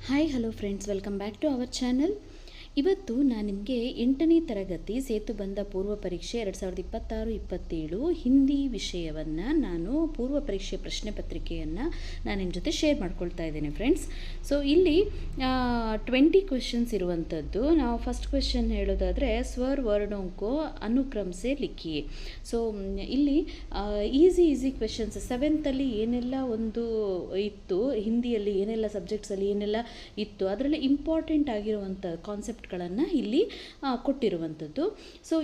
Hi hello friends, welcome back to our channel. ಇವತ್ತು ನಾನು ನಿಮಗೆ 8ನೇ ತರಗತಿ ಸೇತುಬಂಧ ಪೂರ್ವ ಪರೀಕ್ಷೆ 2026-27 ಹಿಂದಿ ವಿಷಯವನ್ನು ನಾನು ಪೂರ್ವ ಪರೀಕ್ಷೆ ಪ್ರಶ್ನೆ ಪತ್ರಿಕೆಯನ್ನು ನಾನು ನಿಮ್ಮ ಜೊತೆ ಶೇರ್ ಮಾಡ್ಕೊಳ್ತಾ ಇದ್ದೇನೆ ಫ್ರೆಂಡ್ಸ್. ಸೊ ಇಲ್ಲಿ 20 ಕ್ವೆಶನ್ಸ್ ಇರುವಂಥದ್ದು. ನಾವು ಫಸ್ಟ್ ಕ್ವೆಶನ್ ಹೇಳೋದಾದರೆ ಸ್ವರ್ ವರ್ಣೋಂಕೋ ಅನುಕ್ರಮಸೆ ಲಿಖಿ. ಸೊ ಇಲ್ಲಿ ಈಸಿ ಕ್ವೆಶನ್ಸ್ 7th ಏನೆಲ್ಲ ಒಂದು ಇತ್ತು, ಹಿಂದಿಯಲ್ಲಿ ಏನೆಲ್ಲ ಸಬ್ಜೆಕ್ಟ್ಸಲ್ಲಿ ಏನೆಲ್ಲ ಇತ್ತು, ಅದರಲ್ಲಿ ಇಂಪಾರ್ಟೆಂಟ್ ಆಗಿರುವಂಥ ಕಾನ್ಸೆಪ್ಟ್ಗಳನ್ನು ಇಲ್ಲಿ ಕೊಟ್ಟಿರುವಂಥದ್ದು. ಸೊ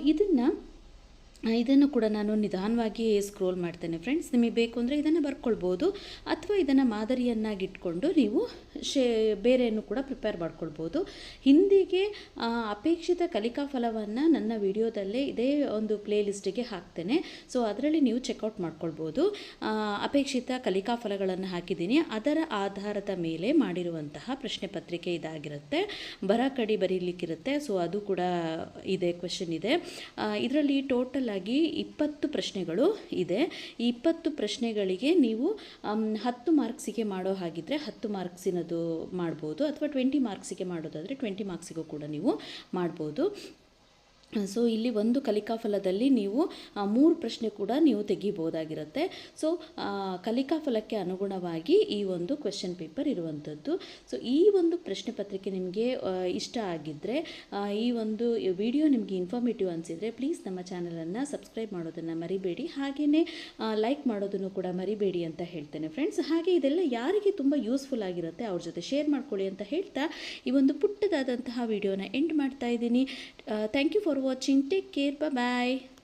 ಇದನ್ನು ಕೂಡ ನಾನು ನಿಧಾನವಾಗಿ ಸ್ಕ್ರೋಲ್ ಮಾಡ್ತೇನೆ ಫ್ರೆಂಡ್ಸ್. ನಿಮಗೆ ಬೇಕು ಅಂದರೆ ಇದನ್ನು ಬರ್ಕೊಳ್ಬೋದು, ಅಥವಾ ಇದನ್ನು ಮಾದರಿಯನ್ನಾಗಿಟ್ಕೊಂಡು ನೀವು ಬೇರೆಯನ್ನು ಕೂಡ ಪ್ರಿಪೇರ್ ಮಾಡ್ಕೊಳ್ಬೋದು. ಹಿಂದಿಗೆ ಅಪೇಕ್ಷಿತ ಕಲಿಕಾ ಫಲವನ್ನು ನನ್ನ ವಿಡಿಯೋದಲ್ಲೇ ಇದೇ ಒಂದು ಪ್ಲೇ ಲಿಸ್ಟಿಗೆ ಹಾಕ್ತೇನೆ. ಸೊ ಅದರಲ್ಲಿ ನೀವು ಚೆಕ್ಔಟ್ ಮಾಡ್ಕೊಳ್ಬೋದು. ಅಪೇಕ್ಷಿತ ಕಲಿಕಾ ಫಲಗಳನ್ನು ಹಾಕಿದ್ದೀನಿ, ಅದರ ಆಧಾರದ ಮೇಲೆ ಮಾಡಿರುವಂತಹ ಪ್ರಶ್ನೆ ಪತ್ರಿಕೆ ಇದಾಗಿರುತ್ತೆ. ಕಡಿ ಬರೀಲಿಕ್ಕಿರುತ್ತೆ. ಸೊ ಅದು ಕೂಡ ಇದೆ, ಕ್ವೆಶನ್ ಇದೆ. ಇದರಲ್ಲಿ ಟೋಟಲ್ ಆಗಿ 20 ಪ್ರಶ್ನೆಗಳು ಇದೆ. ಈ 20 ಪ್ರಶ್ನೆಗಳಿಗೆ ನೀವು 10 ಮಾರ್ಕ್ಸಿಗೆ ಮಾಡೋ ಹಾಗಿದ್ರೆ 10 ಮಾರ್ಕ್ಸಿನದು ಮಾಡ್ಬೋದು, ಅಥವಾ 20 ಮಾರ್ಕ್ಸಿಗೆ ಮಾಡೋದಾದರೆ 20 ಮಾರ್ಕ್ಸಿಗೂ ಕೂಡ ನೀವು ಮಾಡ್ಬೋದು. ಸೊ ಇಲ್ಲಿ ಒಂದು ಕಲಿಕಾಫಲದಲ್ಲಿ ನೀವು 3 ಪ್ರಶ್ನೆ ಕೂಡ ನೀವು ತೆಗಿಬೋದಾಗಿರುತ್ತೆ. ಸೊ ಕಲಿಕಾಫಲಕ್ಕೆ ಅನುಗುಣವಾಗಿ ಈ ಒಂದು ಕ್ವೆಶನ್ ಪೇಪರ್ ಇರುವಂಥದ್ದು. ಸೊ ಈ ಒಂದು ಪ್ರಶ್ನೆ ಪತ್ರಿಕೆ ನಿಮಗೆ ಇಷ್ಟ ಆಗಿದ್ದರೆ, ಈ ಒಂದು ವಿಡಿಯೋ ನಿಮಗೆ ಇನ್ಫಾರ್ಮೇಟಿವ್ ಅನಿಸಿದರೆ ಪ್ಲೀಸ್ ನಮ್ಮ ಚಾನಲನ್ನು ಸಬ್ಸ್ಕ್ರೈಬ್ ಮಾಡೋದನ್ನು ಮರಿಬೇಡಿ, ಹಾಗೆಯೇ ಲೈಕ್ ಮಾಡೋದನ್ನು ಕೂಡ ಮರಿಬೇಡಿ ಅಂತ ಹೇಳ್ತೇನೆ ಫ್ರೆಂಡ್ಸ್. ಹಾಗೆ ಇದೆಲ್ಲ ಯಾರಿಗೆ ತುಂಬ ಯೂಸ್ಫುಲ್ ಆಗಿರುತ್ತೆ ಅವ್ರ ಜೊತೆ ಶೇರ್ ಮಾಡ್ಕೊಳ್ಳಿ ಅಂತ ಹೇಳ್ತಾ ಈ ಒಂದು ಪುಟ್ಟದಾದಂತಹ ವಿಡಿಯೋನ ಎಂಡ್ ಮಾಡ್ತಾ ಇದ್ದೀನಿ. Thank you for watching. Take care. Bye bye.